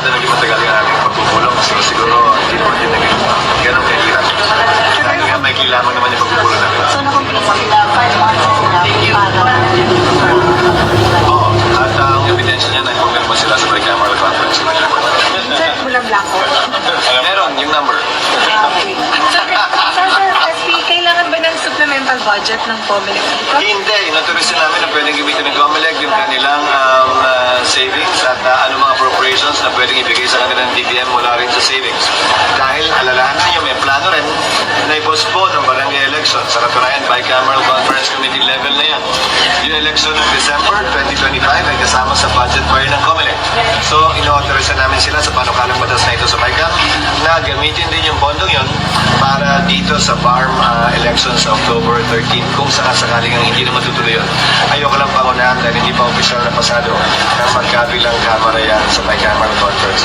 na naging matagal yung ating pagpupulong. So siguro, hindi po din naging ganun kahirap. Dahil nga may kilamang naman yung pagpupulong natin. So, nakumpisa sila 5 months sila para Oo. At ang ebidensya niya, nag-confirm sila sa bicameral conference. Sir, walang blanco. Meron yung number. Okay. Sir, SP, kailangan ba ng supplemental budget ng COMELEC? Hindi. Inautorize namin na pwedeng gamitin ng COMELEC yung kanilang savings at anumang appropriations na pwedeng ibigay sa kanilang DBM mula rin sa savings. Dahil alalahan ninyo, may plano rin na i-postpone ang barangay election. Sa katunayan, bicameral conference committee level na yan. Yung election ng December 2025 ay kasama sa budget file ng COMELEC. So, inautorize namin sila sa panukalang batas na ito sa BICAM na gamitin din yung bondong yun para dito sa farm election sa October 13 kung sakasakaling ang hindi na matutuloy yun. Ayoko lang pangunahan dahil hindi pa opisyal na pasado na magkabilang kamara yan sa bicameral conference.